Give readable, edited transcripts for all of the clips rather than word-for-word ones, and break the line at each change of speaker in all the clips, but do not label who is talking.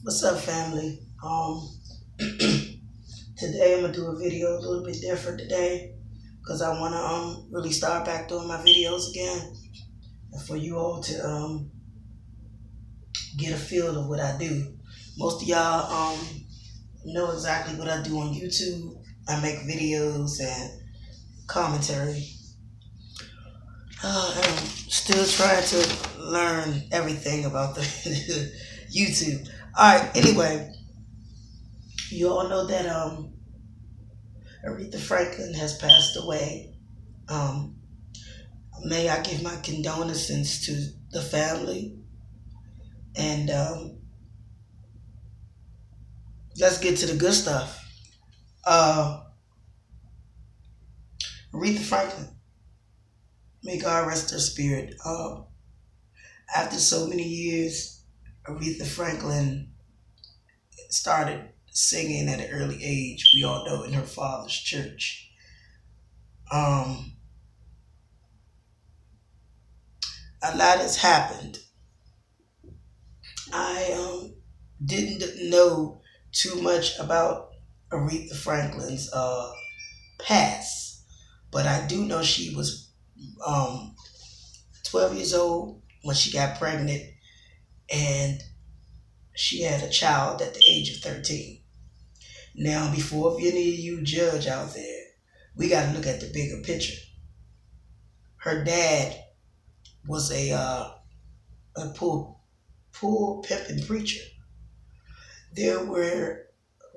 What's up, family? Today I'm gonna do a video a little bit different today because I wanna really start back doing my videos again, and for you all to get a feel of what I do. Most of y'all know exactly what I do on YouTube. I make videos and commentary. I'm still trying to learn everything about the YouTube. All right. Anyway, you all know that Aretha Franklin has passed away. Um, may I give my condolences to the family. And let's get to the good stuff. Uh, Aretha Franklin, may God rest her spirit. After so many years, Aretha Franklin started singing at an early age. We all know in her father's church. Um, a lot has happened. I didn't know too much about Aretha Franklin's past, but I do know she was um, 12 years old when she got pregnant, and she had a child at the age of 13. Now, before if any of you judge out there, we got to look at the bigger picture. Her dad was a poor pimping preacher. There were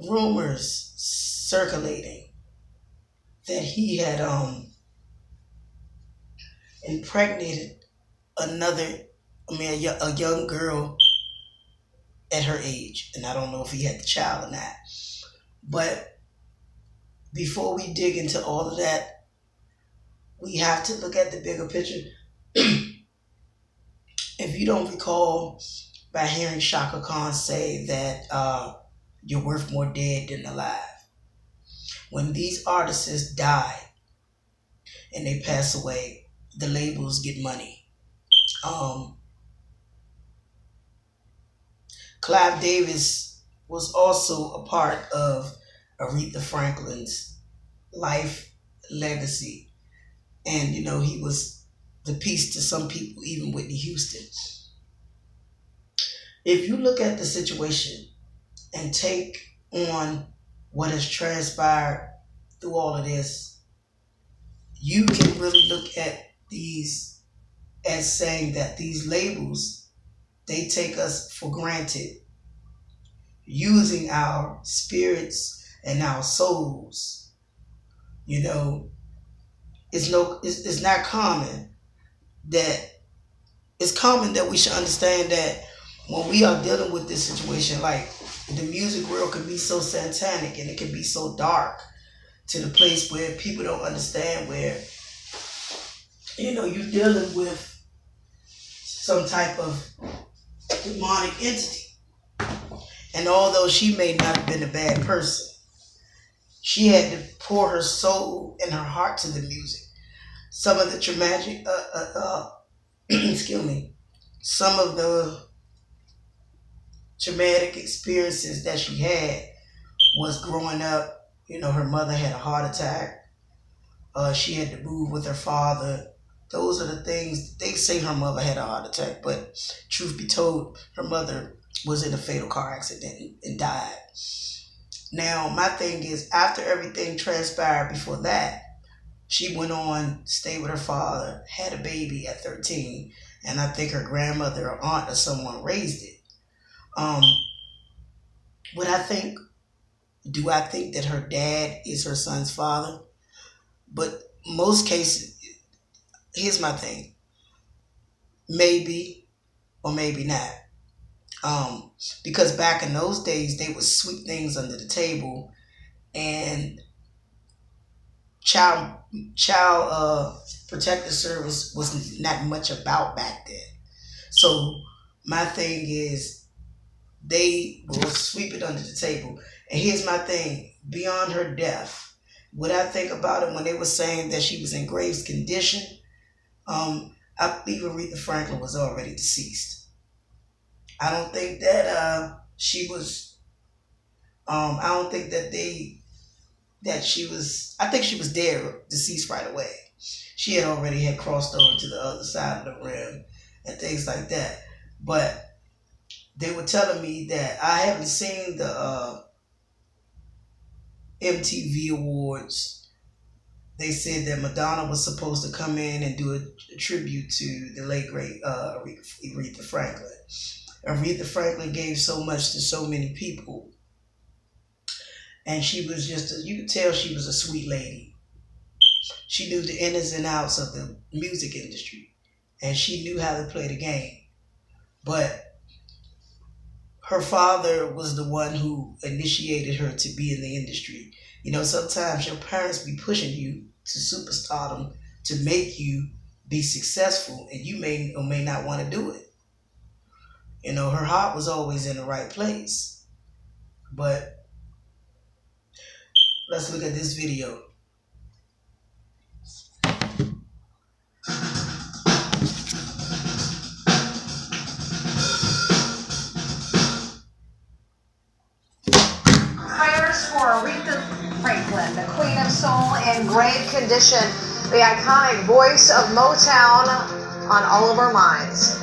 rumors circulating that he had impregnated another, a young girl at her age, and I don't know if he had the child or not. But before we dig into all of that, we have to look at the bigger picture. If you don't recall, by hearing Shaka Khan say that you're worth more dead than alive. When these artists die and they pass away, the labels get money. Um, Clive Davis was also a part of Aretha Franklin's life legacy. And, he was the piece to some people, even Whitney Houston. If you look at the situation and take on what has transpired through all of this, you can really look at these as saying that these labels, they take us for granted, using our spirits and our souls. It's not common that it's common that we should understand that when we are dealing with this situation, like the music world can be so satanic and it can be so dark to the place where people don't understand where, you're dealing with some type of demonic entity. And although she may not have been a bad person, she had to pour her soul and her heart to the music. Some of the traumatic, excuse me, some of the traumatic experiences that she had was growing up. Her mother had a heart attack. She had to move with her father. Those are the things. They say her mother had a heart attack, but truth be told, her mother was in a fatal car accident and died. Now, my thing is, after everything transpired before that, she went on, stayed with her father, had a baby at 13, and I think her grandmother or aunt or someone raised it. Um, what I think, do I think that her dad is her son's father? But most cases, here's my thing. Maybe or maybe not. Because back in those days, they would sweep things under the table, and child protective service was not much about back then. So my thing is, they will sweep it under the table. And here's my thing: beyond her death, what I think about it when they were saying that she was in grave condition, I believe Aretha Franklin was already deceased. I don't think that she was, I don't think that she was, I think she was dead, deceased right away. She had already had crossed over to the other side of the rim and things like that. But they were telling me that I haven't seen the MTV Awards. They said that Madonna was supposed to come in and do a tribute to the late great Aretha Franklin. Aretha Franklin gave so much to so many people, and she was just you could tell she was a sweet lady. She knew the ins and outs of the music industry, and she knew how to play the game. But her father was the one who initiated her to be in the industry. You know, sometimes your parents be pushing you to superstardom to make you be successful, and you may or may not want to do it. You know, her heart was always in the right place. But let's look at this video.
Prayers for Aretha Franklin, the Queen of Soul in grave condition, the iconic voice of Motown on all of our minds.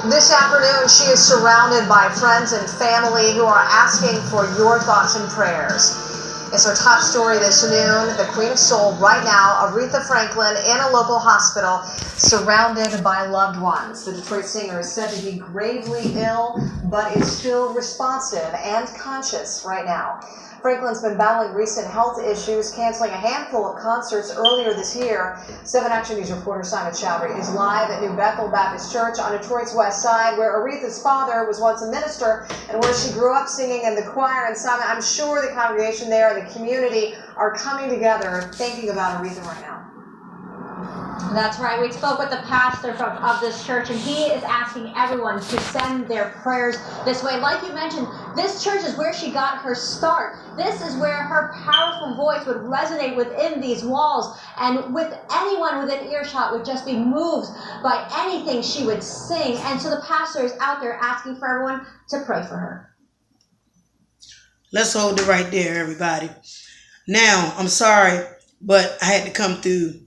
This afternoon, she is surrounded by friends and family who are asking for your thoughts and prayers. It's our top story this noon. The Queen of Soul right now, Aretha Franklin, in a local hospital, surrounded by loved ones. The Detroit singer is said to be gravely ill, but is still responsive and conscious right now. Franklin's been battling recent health issues, canceling a handful of concerts earlier this year. 7 Action News reporter Simon Chowdhury is live at New Bethel Baptist Church on Detroit's west side, where Aretha's father was once a minister and where she grew up singing in the choir. And Simon, I'm sure the congregation there and the community are coming together thinking about Aretha right now.
That's right. We spoke with the pastor of this church, and he is asking everyone to send their prayers this way. Like you mentioned, this church is where she got her start. This is where her powerful voice would resonate within these walls, and with anyone within earshot would just be moved by anything she would sing. And so the pastor is out there asking for everyone to pray for her.
Let's hold it right there, everybody. Now, I'm sorry, but I had to come through.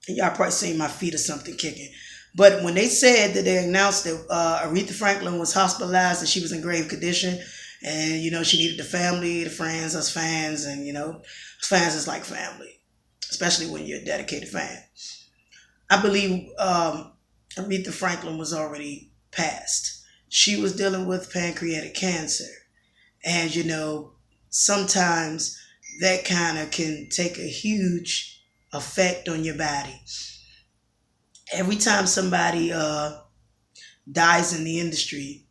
Y'all probably seen my feet or something kicking. But when they said that they announced that Aretha Franklin was hospitalized and she was in grave condition, and, you know, she needed the family, the friends, us fans, and, you know, fans is like family, especially when you're a dedicated fan. I believe Aretha Franklin was already passed. She was dealing with pancreatic cancer. And, you know, sometimes that kind of can take a huge effect on your body. Every time somebody dies in the industry,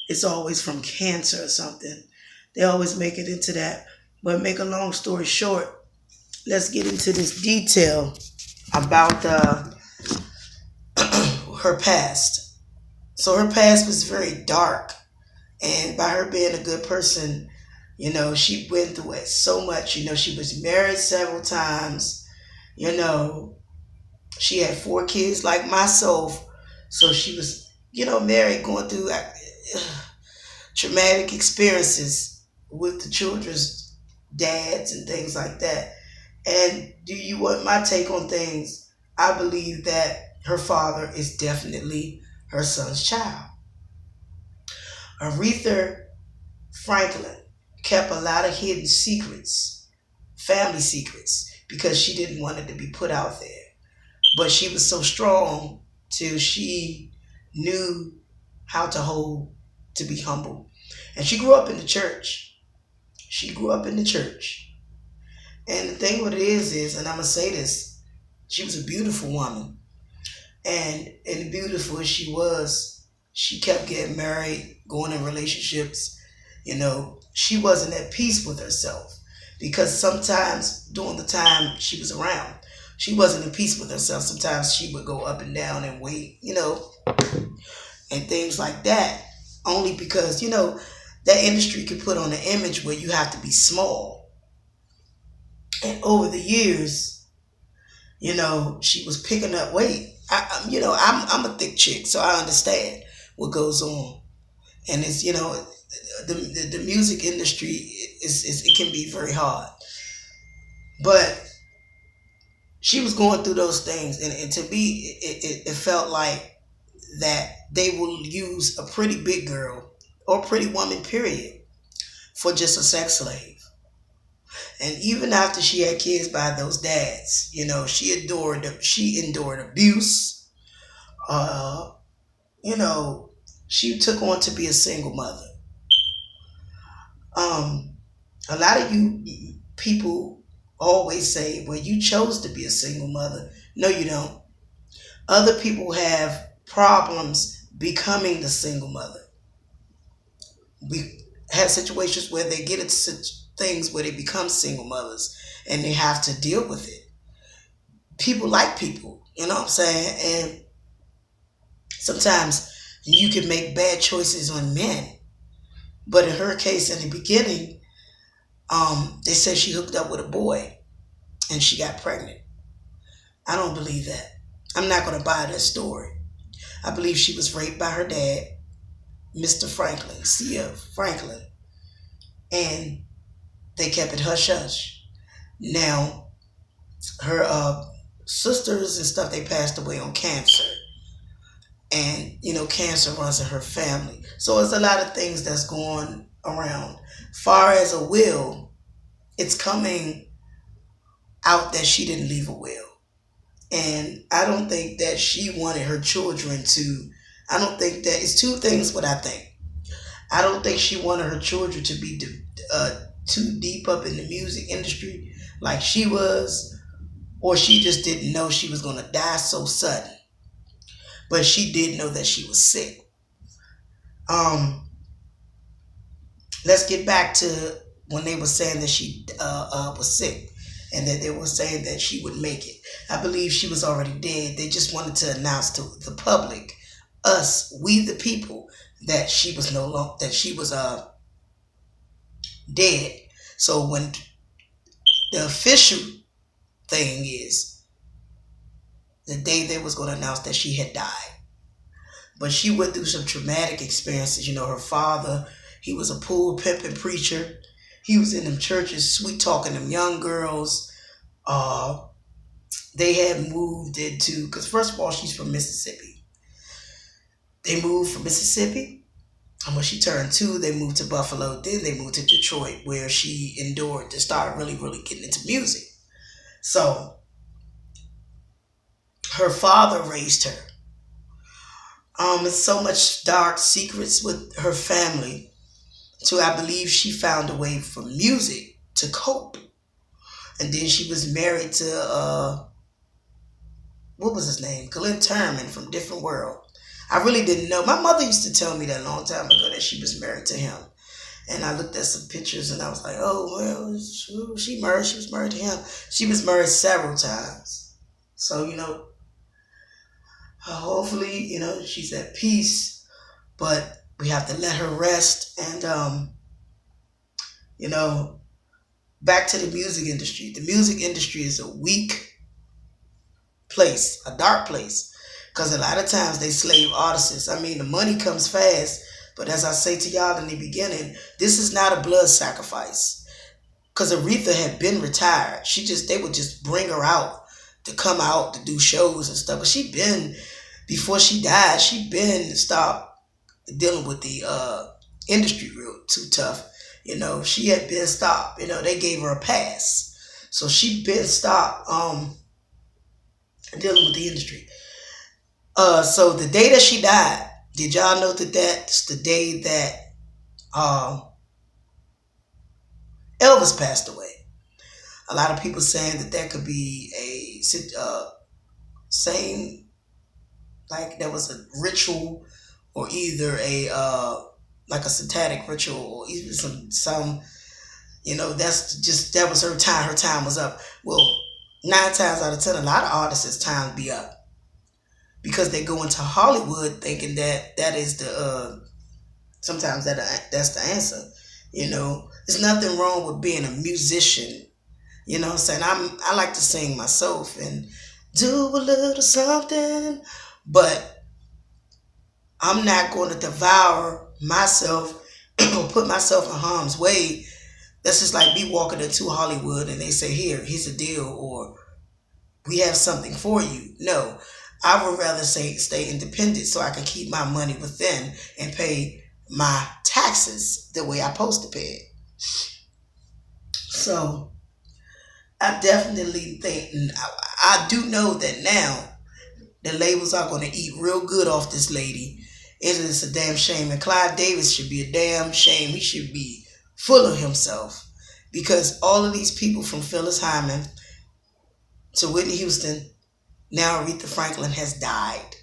it's always from cancer or something. They always make it into that. But make a long story short, let's get into this detail about her past. So her past was very dark. And by her being a good person, you know, she went through it so much. You know, she was married several times. You know, she had 4 kids like myself. So she was, you know, married, going through traumatic experiences with the children's dads and things like that. And do you want my take on things? I believe that her father is definitely her son's child. Aretha Franklin kept a lot of hidden secrets, family secrets, because she didn't want it to be put out there. But she was so strong till she knew how to be humble. And she grew up in the church. And the thing what it is, and I'm going to say this, she was a beautiful woman. And beautiful as she was, she kept getting married, going in relationships. You know, she wasn't at peace with herself. Because sometimes during the time she was around, she wasn't in peace with herself. Sometimes she would go up and down and weight, you know, and things like that. Only because, you know, that industry can put on an image where you have to be small. And over the years, She was picking up weight. I'm a thick chick, so I understand what goes on. And it's, the music industry is it can be very hard. But she was going through those things, and to me, it felt like that they will use a pretty big girl or pretty woman, period, for just a sex slave. And even after she had kids by those dads, she endured abuse. Uh, she took on to be a single mother. A lot of you people always say, well, you chose to be a single mother. No, you don't. Other people have problems becoming the single mother. We have situations where they get into things where they become single mothers and they have to deal with it. People like people, you know what I'm saying? And sometimes you can make bad choices on men. But in her case, in the beginning, they said she hooked up with a boy and she got pregnant. I don't believe that. I'm not going to buy that story. I believe she was raped by her dad, Mr. Franklin, C.F. Franklin, and they kept it hush hush. Now, her sisters and stuff, they passed away on cancer. And, cancer runs in her family. So it's a lot of things that's going around. Far as a will, it's coming out that she didn't leave a will. And I don't think that she wanted her children to, I don't think that, it's two things what I think. I don't think she wanted her children to be too deep up in the music industry like she was, or she just didn't know she was going to die so sudden. But she did know that she was sick. Let's get back to when they were saying that she was sick and that they were saying that she would make it. I believe she was already dead. They just wanted to announce to the public, us, we the people, that she was dead. So when the official thing is the day they was going to announce that she had died. But she went through some traumatic experiences. Her father, he was a pool pimping preacher. He was in them churches, sweet talking them young girls. They had moved into, because first of all, she's from Mississippi. They moved from Mississippi. And when she turned 2, they moved to Buffalo. Then they moved to Detroit, where she endured to start really, really getting into music. So her father raised her. And so much dark secrets with her family. So I believe she found a way for music to cope. And then she was married to, what was his name? Glenn Turman from Different World. I really didn't know. My mother used to tell me that a long time ago that she was married to him. And I looked at some pictures and I was like, oh, well, she was married to him. She was married several times. So, hopefully, she's at peace, but we have to let her rest. And, back to the music industry. The music industry is a weak place, a dark place, because a lot of times they slave artists. I mean, the money comes fast, but as I say to y'all in the beginning, this is not a blood sacrifice, because Aretha had been retired. They would just bring her out to come out to do shows and stuff, but before she died, she been stopped dealing with the industry real too tough. She had been stopped. They gave her a pass. So she been stopped dealing with the industry. So the day that she died, did y'all know that that's the day that Elvis passed away? A lot of people saying that could be a same, like there was a ritual, or either like a satanic ritual, or even some that was her time. Her time was up. Well, 9 times out of 10, a lot of artists' time be up, because they go into Hollywood thinking that is the sometimes that's the answer. There's nothing wrong with being a musician. You know what I'm saying? I like to sing myself, and do a little something, but I'm not going to devour myself or put myself in harm's way. That's just like me walking into Hollywood and they say, here's a deal, or we have something for you. No, I would rather stay independent so I can keep my money within and pay my taxes the way I'm supposed to pay it. So I definitely think, I do know that now the labels are going to eat real good off this lady. It is a damn shame. And Clive Davis should be a damn shame. He should be full of himself. Because all of these people, from Phyllis Hyman to Whitney Houston, now Aretha Franklin, has died.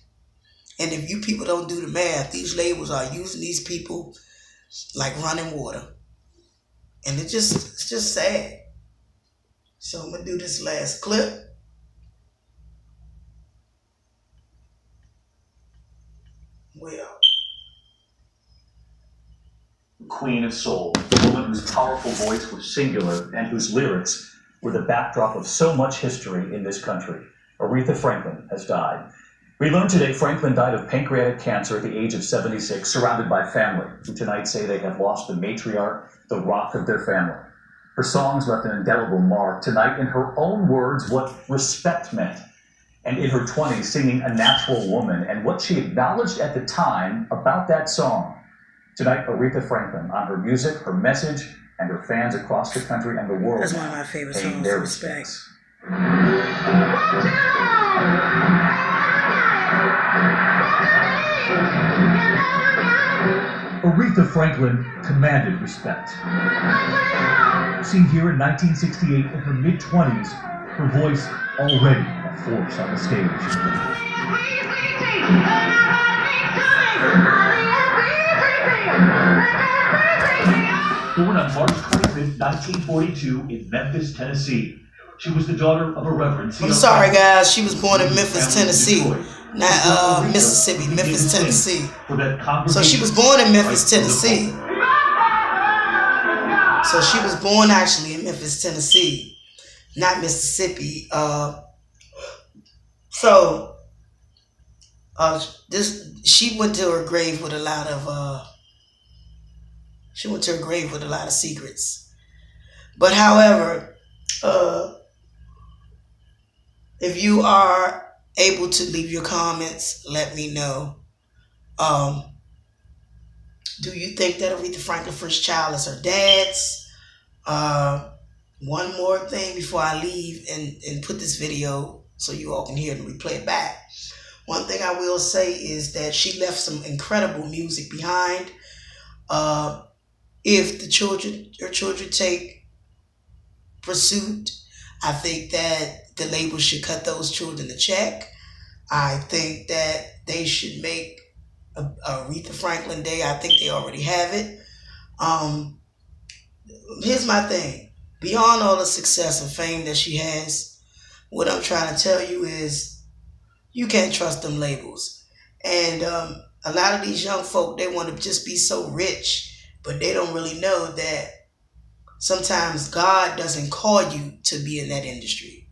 And if you people don't do the math, these labels are using these people like running water. And it's just sad. So I'm going to do this last clip. Well,
Queen of Soul, the woman whose powerful voice was singular and whose lyrics were the backdrop of so much history in this country. Aretha Franklin has died. We learned today Franklin died of pancreatic cancer at the age of 76, surrounded by family, who tonight say they have lost the matriarch, the rock of their family. Her songs left an indelible mark. Tonight, in her own words, what respect meant. And in her 20s, singing A Natural Woman, and what she acknowledged at the time about that song. Tonight, Aretha Franklin, on her music, her message, and her fans across the country and the world.
That's one of my favorite songs,
their
Respect.
Aretha Franklin commanded respect. Seen here in 1968 in her mid-20s, her voice already a force on the stage. Born on March 25, 1942 in Memphis, Tennessee. She was the daughter of a Reverend.
I'm sorry, guys. She was born in Memphis, Tennessee. Not Mississippi, Memphis, Tennessee. So she was born in Memphis, Tennessee. So she was born actually in Memphis, Tennessee, not Mississippi. She went to her grave with a lot of secrets. But however, if you are able to leave your comments, let me know. Do you think that Aretha Franklin's first child is her dad's? One more thing before I leave and put this video so you all can hear it and replay it back. One thing I will say is that she left some incredible music behind. If her children take pursuit, I think that the label should cut those children a check. I think that they should make a Aretha Franklin Day. I think they already have it. Here's my thing. Beyond all the success and fame that she has, what I'm trying to tell you is you can't trust them labels. And a lot of these young folk, they want to just be so rich, but they don't really know that sometimes God doesn't call you to be in that industry.